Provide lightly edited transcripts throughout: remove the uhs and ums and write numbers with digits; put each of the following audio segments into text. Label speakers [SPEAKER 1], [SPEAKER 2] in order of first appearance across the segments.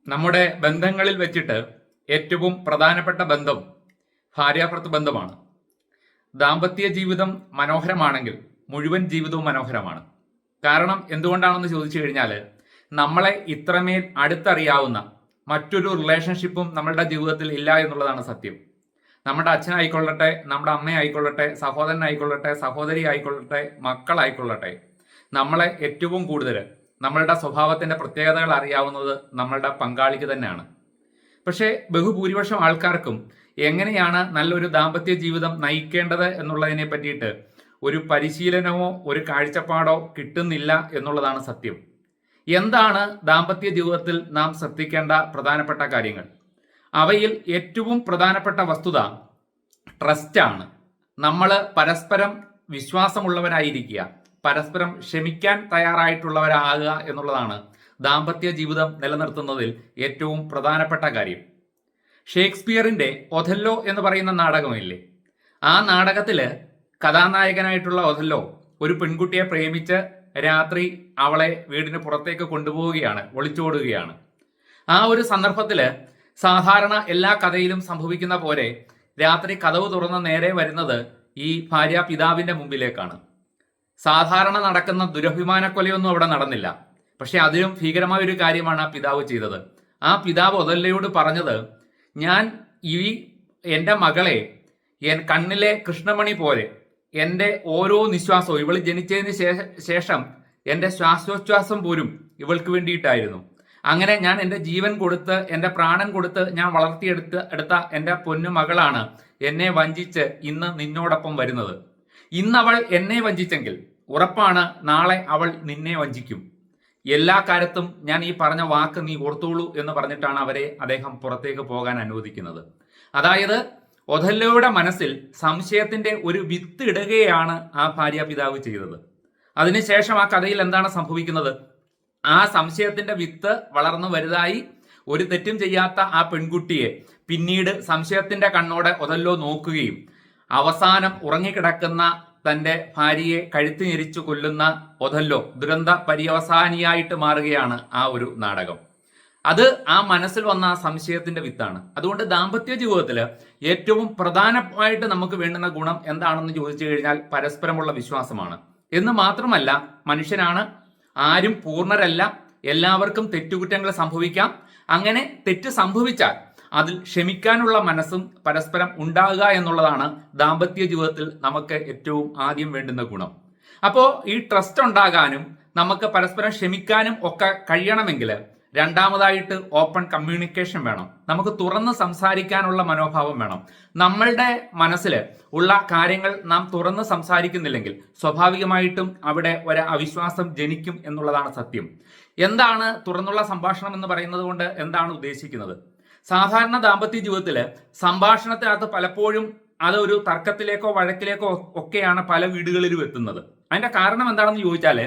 [SPEAKER 1] നമ്മുടെ ബന്ധങ്ങളിൽ വെച്ചിട്ട് ഏറ്റവും പ്രധാനപ്പെട്ട ബന്ധം ഭാര്യാഭർത്തൃ ബന്ധമാണ്. ദാമ്പത്യ ജീവിതം മനോഹരമാണെങ്കിൽ മുഴുവൻ ജീവിതവും മനോഹരമാണ്. കാരണം എന്തുകൊണ്ടാണെന്ന് ചോദിച്ചു കഴിഞ്ഞാൽ, നമ്മളെ ഇത്രമേൽ അടുത്തറിയാവുന്ന മറ്റൊരു റിലേഷൻഷിപ്പും നമ്മളുടെ ജീവിതത്തിൽ ഇല്ല എന്നുള്ളതാണ് സത്യം. നമ്മുടെ അച്ഛനായിക്കൊള്ളട്ടെ, നമ്മുടെ അമ്മയായിക്കൊള്ളട്ടെ, സഹോദരനായിക്കൊള്ളട്ടെ, സഹോദരി ആയിക്കൊള്ളട്ടെ, മക്കളായിക്കൊള്ളട്ടെ, നമ്മളെ ഏറ്റവും കൂടുതൽ നമ്മളുടെ സ്വഭാവത്തിന്റെ പ്രത്യേകതകൾ അറിയാവുന്നത് നമ്മളുടെ പങ്കാളിക്ക് തന്നെയാണ്. പക്ഷേ ബഹുഭൂരിപക്ഷം ആൾക്കാർക്കും എങ്ങനെയാണ് നല്ലൊരു ദാമ്പത്യ ജീവിതം നയിക്കേണ്ടത് എന്നുള്ളതിനെ പറ്റിയിട്ട് ഒരു പരിശീലനമോ ഒരു കാഴ്ചപ്പാടോ കിട്ടുന്നില്ല എന്നുള്ളതാണ് സത്യം. എന്താണ് ദാമ്പത്യ ജീവിതത്തിൽ നാം ശ്രദ്ധിക്കേണ്ട പ്രധാനപ്പെട്ട കാര്യങ്ങൾ? അവയിൽ ഏറ്റവും പ്രധാനപ്പെട്ട വസ്തുത ട്രസ്റ്റാണ്. നമ്മൾ പരസ്പരം വിശ്വാസമുള്ളവരായിരിക്കുക, പരസ്പരം ക്ഷമിക്കാൻ തയ്യാറായിട്ടുള്ളവരാകുക എന്നുള്ളതാണ് ദാമ്പത്യ ജീവിതം നിലനിർത്തുന്നതിൽ ഏറ്റവും പ്രധാനപ്പെട്ട കാര്യം. ഷേക്സ്പിയറിന്റെ ഒഥല്ലോ എന്ന് പറയുന്ന നാടകമില്ലേ, ആ നാടകത്തില് കഥാനായകനായിട്ടുള്ള ഒഥല്ലോ ഒരു പെൺകുട്ടിയെ പ്രേമിച്ച് രാത്രി അവളെ വീടിന് പുറത്തേക്ക് കൊണ്ടുപോവുകയാണ്, ഒളിച്ചോടുകയാണ്. ആ ഒരു സന്ദർഭത്തില് സാധാരണ എല്ലാ കഥയിലും സംഭവിക്കുന്ന പോലെ രാത്രി കതവ് തുറന്ന് നേരെ വരുന്നത് ഈ ഭാര്യ പിതാവിന്റെ മുമ്പിലേക്കാണ്. സാധാരണ നടക്കുന്ന ദുരഭിമാന കൊലയൊന്നും അവിടെ നടന്നില്ല. പക്ഷെ അതിലും ഭീകരമായ ഒരു കാര്യമാണ് ആ പിതാവ് ചെയ്തത്. ആ പിതാവ് ഒഥല്ലോയോട് പറഞ്ഞത്, ഞാൻ എൻ്റെ മകളെ കണ്ണിലെ കൃഷ്ണമണി പോലെ എൻ്റെ ഓരോ നിശ്വാസവും, ഇവൾ ജനിച്ചതിന് ശേഷം എൻ്റെ ശ്വാസോച്ഛ്വാസം പോലും ഇവൾക്ക് വേണ്ടിയിട്ടായിരുന്നു. അങ്ങനെ ഞാൻ എൻ്റെ ജീവൻ കൊടുത്ത്, എൻ്റെ പ്രാണൻ കൊടുത്ത് ഞാൻ വളർത്തിയെടുത്ത എൻ്റെ പൊന്നു മകളാണ് എന്നെ വഞ്ചിച്ച് ഇന്ന് നിന്നോടൊപ്പം വരുന്നത്. ഇന്നവൾ എന്നെ വഞ്ചിച്ചെങ്കിൽ ഉറപ്പാണ് നാളെ അവൾ നിന്നെ വഞ്ചിക്കും. എല്ലാ കാര്യത്തും ഞാൻ ഈ പറഞ്ഞ വാക്ക് നീ ഓർത്തോളൂ എന്ന് പറഞ്ഞിട്ടാണ് അദ്ദേഹം പുറത്തേക്ക് പോകാൻ അനുവദിക്കുന്നത്. അതായത് ഒഥല്ലോയുടെ മനസ്സിൽ സംശയത്തിന്റെ ഒരു വിത്ത് ഇടുകയാണ് ആ ഭാര്യ പിതാവ് ചെയ്തത്. അതിനുശേഷം ആ കഥയിൽ എന്താണ് സംഭവിക്കുന്നത്? ആ സംശയത്തിന്റെ വിത്ത് വളർന്നു വലുതായി ഒരു തെറ്റും ചെയ്യാത്ത ആ പെൺകുട്ടിയെ പിന്നീട് സംശയത്തിന്റെ കണ്ണോടെ ഒഥല്ലോ നോക്കുകയും അവസാനം ഉറങ്ങിക്കിടക്കുന്ന തന്റെ ഭാര്യയെ കഴുത്ത് ഞെരിച്ചു കൊല്ലുന്ന ഒഥല്ലോ ദുരന്ത പര്യവസാനിയായിട്ട് മാറുകയാണ് ആ ഒരു നാടകം. അത് ആ മനസ്സിൽ വന്ന ആ സംശയത്തിന്റെ വിത്താണ്. അതുകൊണ്ട് ദാമ്പത്യ ജീവിതത്തിൽ ഏറ്റവും പ്രധാനമായിട്ട് നമുക്ക് വേണ്ടുന്ന ഗുണം എന്താണെന്ന് ചോദിച്ചു കഴിഞ്ഞാൽ പരസ്പരമുള്ള വിശ്വാസമാണ്. എന്ന് മാത്രമല്ല, മനുഷ്യനാണ്, ആരും പൂർണ്ണരല്ല, എല്ലാവർക്കും തെറ്റുകുറ്റങ്ങൾ സംഭവിക്കാം. അങ്ങനെ തെറ്റ് സംഭവിച്ചാൽ അതിൽ ക്ഷമിക്കാനുള്ള മനസ്സും പരസ്പരം ഉണ്ടാകുക എന്നുള്ളതാണ് ദാമ്പത്യ ജീവിതത്തിൽ നമുക്ക് ഏറ്റവും ആദ്യം വേണ്ടുന്ന ഗുണം. അപ്പോൾ ഈ ട്രസ്റ്റ് ഉണ്ടാകാനും നമുക്ക് പരസ്പരം ക്ഷമിക്കാനും ഒക്കെ കഴിയണമെങ്കിൽ രണ്ടാമതായിട്ട് ഓപ്പൺ കമ്മ്യൂണിക്കേഷൻ വേണം. നമുക്ക് തുറന്ന് സംസാരിക്കാനുള്ള മനോഭാവം വേണം. നമ്മളുടെ മനസ്സിൽ ഉള്ള കാര്യങ്ങൾ നാം തുറന്ന് സംസാരിക്കുന്നില്ലെങ്കിൽ സ്വാഭാവികമായിട്ടും അവിടെ ഒരു അവിശ്വാസം ജനിക്കും എന്നുള്ളതാണ് സത്യം. എന്താണ് തുറന്നുള്ള സംഭാഷണം എന്ന് പറയുന്നത് കൊണ്ട് എന്താണ് ഉദ്ദേശിക്കുന്നത്? സാധാരണ ദാമ്പത്യ ജീവിതത്തിൽ സംഭാഷണത്തിനകത്ത് പലപ്പോഴും അത് ഒരു തർക്കത്തിലേക്കോ വഴക്കിലേക്കോ ഒക്കെയാണ് പല വീടുകളിലും എത്തുന്നത്. അതിന്റെ കാരണം എന്താണെന്ന് ചോദിച്ചാൽ,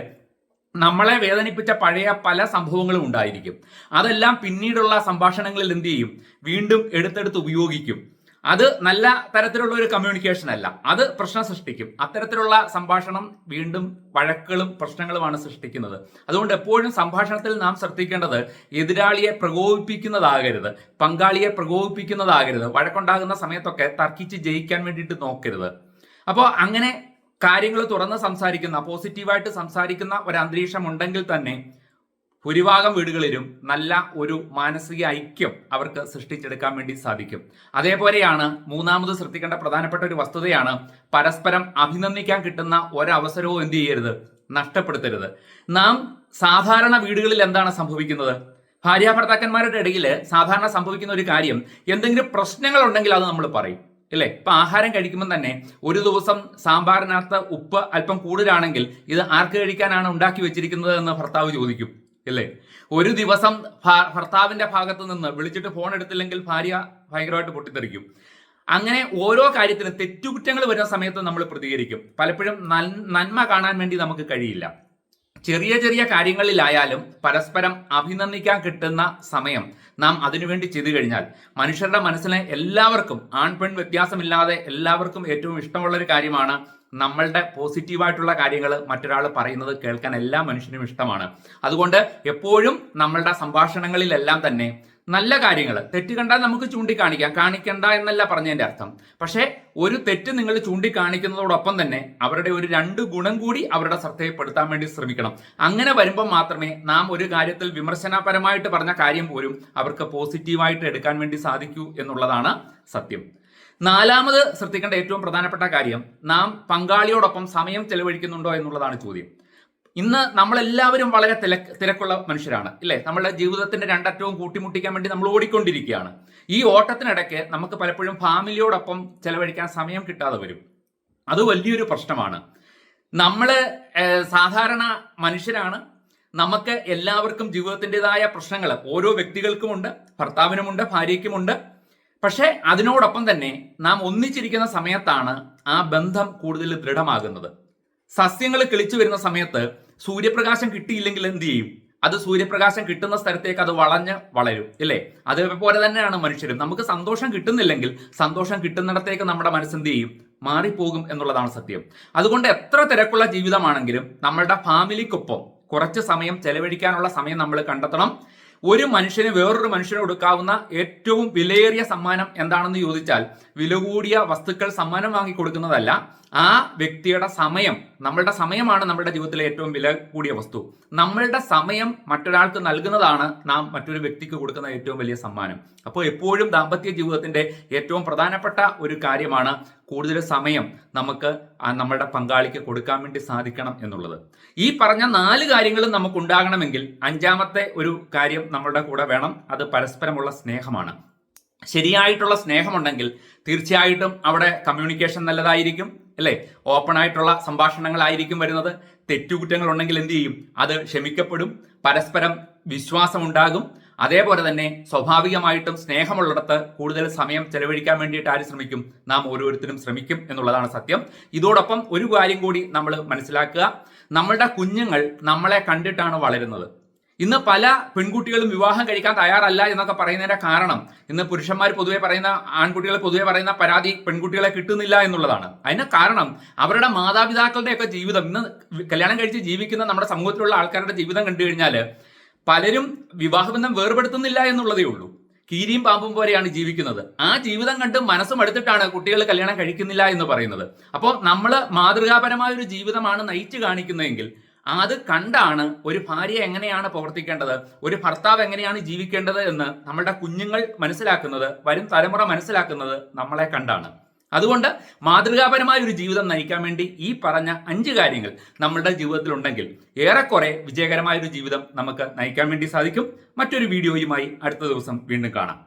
[SPEAKER 1] നമ്മളെ വേദനിപ്പിച്ച പഴയ പല സംഭവങ്ങളും ഉണ്ടായിരിക്കും. അതെല്ലാം പിന്നീടുള്ള സംഭാഷണങ്ങളിൽ എന്ത് ചെയ്യും? വീണ്ടും എടുത്തെടുത്ത് ഉപയോഗിക്കും. അത് നല്ല തരത്തിലുള്ള ഒരു കമ്മ്യൂണിക്കേഷൻ അല്ല, അത് പ്രശ്നം സൃഷ്ടിക്കും. അത്തരത്തിലുള്ള സംഭാഷണം വീണ്ടും വഴക്കുകളും പ്രശ്നങ്ങളുമാണ് സൃഷ്ടിക്കുന്നത്. അതുകൊണ്ട് എപ്പോഴും സംഭാഷണത്തിൽ നാം ശ്രദ്ധിക്കേണ്ടത് എതിരാളിയെ പ്രകോപിപ്പിക്കുന്നതാകരുത്, പങ്കാളിയെ പ്രകോപിപ്പിക്കുന്നതാകരുത്. വഴക്കുണ്ടാകുന്ന സമയത്തൊക്കെ തർക്കിച്ച് ജയിക്കാൻ വേണ്ടിയിട്ട് നോക്കരുത്. അപ്പോൾ അങ്ങനെ കാര്യങ്ങൾ തുറന്ന് സംസാരിക്കുന്ന, പോസിറ്റീവായിട്ട് സംസാരിക്കുന്ന ഒരു അന്തരീക്ഷം ഉണ്ടെങ്കിൽ തന്നെ ഭൂരിഭാഗം വീടുകളിലും നല്ല ഒരു മാനസിക ഐക്യം അവർക്ക് സൃഷ്ടിച്ചെടുക്കാൻ വേണ്ടി സാധിക്കും. അതേപോലെയാണ് മൂന്നാമത് ശ്രദ്ധിക്കേണ്ട പ്രധാനപ്പെട്ട ഒരു വസ്തുതയാണ്, പരസ്പരം അഭിനന്ദിക്കാൻ കിട്ടുന്ന ഒരവസരവും എന്ത് ചെയ്യരുത്? നഷ്ടപ്പെടുത്തരുത്. നാം സാധാരണ വീടുകളിൽ എന്താണ് സംഭവിക്കുന്നത്? ഭാര്യാഭർത്താക്കന്മാരുടെ ഇടയിൽ സാധാരണ സംഭവിക്കുന്ന ഒരു കാര്യം, എന്തെങ്കിലും പ്രശ്നങ്ങൾ ഉണ്ടെങ്കിൽ അത് നമ്മൾ പറയും, അല്ലേ? ഇപ്പൊ ആഹാരം കഴിക്കുമ്പോൾ തന്നെ ഒരു ദിവസം സാമ്പാറിനകത്ത് ഉപ്പ് അല്പം കൂടുതലാണെങ്കിൽ ഇത് ആർക്ക് കഴിക്കാനാണ് ഉണ്ടാക്കി വെച്ചിരിക്കുന്നത് എന്ന് ഭർത്താവ് ചോദിക്കും, അല്ലേ? ഒരു ദിവസം ഭർത്താവിന്റെ ഭാഗത്ത് നിന്ന് വിളിച്ചിട്ട് ഫോൺ എടുത്തില്ലെങ്കിൽ ഭാര്യ ഭയങ്കരമായിട്ട് പൊട്ടിത്തെറിക്കും. അങ്ങനെ ഓരോ കാര്യത്തിനും തെറ്റുകുറ്റങ്ങൾ വരുന്ന സമയത്ത് നമ്മൾ പ്രതികരിക്കും. പലപ്പോഴും നന്മ കാണാൻ വേണ്ടി നമുക്ക് കഴിയില്ല. ചെറിയ ചെറിയ കാര്യങ്ങളിലായാലും പരസ്പരം അഭിനന്ദിക്കാൻ കിട്ടുന്ന സമയം നാം അതിനുവേണ്ടി ചെയ്തു കഴിഞ്ഞാൽ മനുഷ്യരുടെ മനസ്സിനെ എല്ലാവർക്കും, ആൺ പെൺ വ്യത്യാസമില്ലാതെ എല്ലാവർക്കും ഏറ്റവും ഇഷ്ടമുള്ള ഒരു കാര്യമാണ് നമ്മളുടെ പോസിറ്റീവായിട്ടുള്ള കാര്യങ്ങൾ മറ്റൊരാൾ പറയുന്നത് കേൾക്കാൻ എല്ലാ മനുഷ്യനും ഇഷ്ടമാണ്. അതുകൊണ്ട് എപ്പോഴും നമ്മളുടെ സംഭാഷണങ്ങളിലെല്ലാം തന്നെ നല്ല കാര്യങ്ങൾ, തെറ്റ് കണ്ടാൽ നമുക്ക് ചൂണ്ടിക്കാണിക്കാം, കാണിക്കണ്ട എന്നല്ല പറഞ്ഞതിന്റെ അർത്ഥം. പക്ഷേ ഒരു തെറ്റ് നിങ്ങൾ ചൂണ്ടിക്കാണിക്കുന്നതോടൊപ്പം തന്നെ അവരുടെ ഒരു 2 ഗുണം കൂടി അവരുടെ ശ്രദ്ധയിൽപ്പെടുത്താൻ വേണ്ടി ശ്രമിക്കണം. അങ്ങനെ വരുമ്പോൾ മാത്രമേ നാം ഒരു കാര്യത്തിൽ വിമർശനപരമായിട്ട് പറഞ്ഞ കാര്യം പോലും അവർക്ക് പോസിറ്റീവായിട്ട് എടുക്കാൻ വേണ്ടി സാധിക്കൂ എന്നുള്ളതാണ് സത്യം. 4ാമത് ശ്രദ്ധിക്കേണ്ട ഏറ്റവും പ്രധാനപ്പെട്ട കാര്യം, നാം പങ്കാളിയോടൊപ്പം സമയം ചെലവഴിക്കുന്നുണ്ടോ എന്നുള്ളതാണ് ചോദ്യം. ഇന്ന് നമ്മളെല്ലാവരും വളരെ തിരക്കുള്ള മനുഷ്യരാണ്, ഇല്ലേ? നമ്മളുടെ ജീവിതത്തിന്റെ 2 അറ്റവും കൂട്ടിമുട്ടിക്കാൻ വേണ്ടി നമ്മൾ ഓടിക്കൊണ്ടിരിക്കുകയാണ്. ഈ ഓട്ടത്തിനിടയ്ക്ക് നമുക്ക് പലപ്പോഴും ഫാമിലിയോടൊപ്പം ചെലവഴിക്കാൻ സമയം കിട്ടാതെ വരും. അത് വലിയൊരു പ്രശ്നമാണ്. നമ്മൾ സാധാരണ മനുഷ്യരാണ്. നമുക്ക് എല്ലാവർക്കും ജീവിതത്തിൻ്റെതായ പ്രശ്നങ്ങൾ ഓരോ വ്യക്തികൾക്കുമുണ്ട്, ഭർത്താവിനുമുണ്ട്, ഭാര്യയ്ക്കുമുണ്ട്. പക്ഷേ അതിനോടൊപ്പം തന്നെ നാം ഒന്നിച്ചിരിക്കുന്ന സമയത്താണ് ആ ബന്ധം കൂടുതൽ ദൃഢമാകുന്നത്. സസ്യങ്ങൾ കിളിച്ചു വരുന്ന സമയത്ത് സൂര്യപ്രകാശം കിട്ടിയില്ലെങ്കിൽ എന്ത് ചെയ്യും? അത് സൂര്യപ്രകാശം കിട്ടുന്ന സ്ഥലത്തേക്ക് അത് വളഞ്ഞ് വളരും, ഇല്ലേ? അതേപോലെ തന്നെയാണ് മനുഷ്യരും. നമുക്ക് സന്തോഷം കിട്ടുന്നില്ലെങ്കിൽ സന്തോഷം കിട്ടുന്നിടത്തേക്ക് നമ്മുടെ മനസ്സെന്ത് ചെയ്യും? മാറിപ്പോകും എന്നുള്ളതാണ് സത്യം. അതുകൊണ്ട് എത്ര തിരക്കുള്ള ജീവിതമാണെങ്കിലും നമ്മളുടെ ഫാമിലിക്കൊപ്പം കുറച്ച് സമയം ചെലവഴിക്കാനുള്ള സമയം നമ്മൾ കണ്ടെത്തണം. ഒരു മനുഷ്യന് വേറൊരു മനുഷ്യന് കൊടുക്കാവുന്ന ഏറ്റവും വിലയേറിയ സമ്മാനം എന്താണെന്ന് ചോദിച്ചാൽ വില കൂടിയ വസ്തുക്കൾ സമ്മാനം വാങ്ങി കൊടുക്കുന്നതല്ല, ആ വ്യക്തിയുടെ സമയം. നമ്മളുടെ സമയമാണ് നമ്മുടെ ജീവിതത്തിലെ ഏറ്റവും വില കൂടിയ വസ്തു. നമ്മളുടെ സമയം മറ്റൊരാൾക്ക് നൽകുന്നതാണ് നാം മറ്റൊരു വ്യക്തിക്ക് കൊടുക്കുന്ന ഏറ്റവും വലിയ സമ്മാനം. അപ്പോൾ എപ്പോഴും ദാമ്പത്യ ജീവിതത്തിന്റെ ഏറ്റവും പ്രധാനപ്പെട്ട ഒരു കാര്യമാണ് കൂടുതൽ സമയം നമുക്ക് നമ്മളുടെ പങ്കാളിക്ക് കൊടുക്കാൻ വേണ്ടി സാധിക്കണം എന്നുള്ളത്. ഈ പറഞ്ഞ 4 കാര്യങ്ങളും നമുക്ക് ഉണ്ടാകണമെങ്കിൽ 5ാമത്തെ ഒരു കാര്യം നമ്മളുടെ കൂടെ വേണം. അത് പരസ്പരമുള്ള സ്നേഹമാണ്. ശരിയായിട്ടുള്ള സ്നേഹമുണ്ടെങ്കിൽ തീർച്ചയായിട്ടും അവിടെ കമ്മ്യൂണിക്കേഷൻ നല്ലതായിരിക്കും, അല്ലേ? ഓപ്പൺ ആയിട്ടുള്ള സംഭാഷണങ്ങളായിരിക്കും വരുന്നത്. തെറ്റുകുറ്റങ്ങൾ ഉണ്ടെങ്കിൽ എന്ത് ചെയ്യും? അത് ക്ഷമിക്കപ്പെടും. പരസ്പരം വിശ്വാസം ഉണ്ടാകും. അതേപോലെ തന്നെ സ്വാഭാവികമായിട്ടും സ്നേഹമുള്ളിടത്ത് കൂടുതൽ സമയം ചെലവഴിക്കാൻ വേണ്ടിയിട്ട് ആര് ശ്രമിക്കും? നാം ഓരോരുത്തരും ശ്രമിക്കും എന്നുള്ളതാണ് സത്യം. ഇതോടൊപ്പം ഒരു കാര്യം കൂടി നമ്മൾ മനസ്സിലാക്കുക, നമ്മളുടെ കുഞ്ഞുങ്ങൾ നമ്മളെ കണ്ടിട്ടാണ് വളരുന്നത്. ഇന്ന് പല പെൺകുട്ടികളും വിവാഹം കഴിക്കാൻ തയ്യാറല്ല എന്നൊക്കെ പറയുന്നതിന്റെ കാരണം, ഇന്ന് പുരുഷന്മാർ പൊതുവെ പറയുന്ന, ആൺകുട്ടികൾ പൊതുവെ പറയുന്ന പരാതി പെൺകുട്ടികളെ കിട്ടുന്നില്ല എന്നുള്ളതാണ്. അതിന് കാരണം അവരുടെ മാതാപിതാക്കളുടെയൊക്കെ ജീവിതം, ഇന്ന് കല്യാണം കഴിച്ച് ജീവിക്കുന്ന നമ്മുടെ സമൂഹത്തിലുള്ള ആൾക്കാരുടെ ജീവിതം കണ്ടു കഴിഞ്ഞാൽ പലരും വിവാഹബന്ധം വേർപെടുത്തുന്നില്ല എന്നുള്ളതേ ഉള്ളൂ. കീരിയും പാമ്പും പോലെയാണ് ജീവിക്കുന്നത്. ആ ജീവിതം കണ്ട് മനസ്സും എടുത്തിട്ടാണ് കുട്ടികൾ കല്യാണം കഴിക്കുന്നില്ല എന്ന് പറയുന്നത്. അപ്പോൾ നമ്മൾ മാതൃകാപരമായ ഒരു ജീവിതമാണ് നയിച്ചു കാണിക്കുന്നതെങ്കിൽ അത് കണ്ടാണ് ഒരു ഭാര്യ എങ്ങനെയാണ് പ്രവർത്തിക്കേണ്ടത്, ഒരു ഭർത്താവ് എങ്ങനെയാണ് ജീവിക്കേണ്ടത് എന്ന് നമ്മളുടെ കുഞ്ഞുങ്ങൾ മനസ്സിലാക്കുന്നത്, വരും തലമുറ മനസ്സിലാക്കുന്നത് നമ്മളെ കണ്ടാണ്. അതുകൊണ്ട് മാതൃകാപരമായ ഒരു ജീവിതം നയിക്കാൻ വേണ്ടി ഈ പറഞ്ഞ 5 കാര്യങ്ങൾ നമ്മളുടെ ജീവിതത്തിൽ ഉണ്ടെങ്കിൽ ഏറെക്കുറെ വിജയകരമായ ഒരു ജീവിതം നമുക്ക് നയിക്കാൻ വേണ്ടി സാധിക്കും. മറ്റൊരു വീഡിയോയുമായി അടുത്ത ദിവസം വീണ്ടും കാണാം.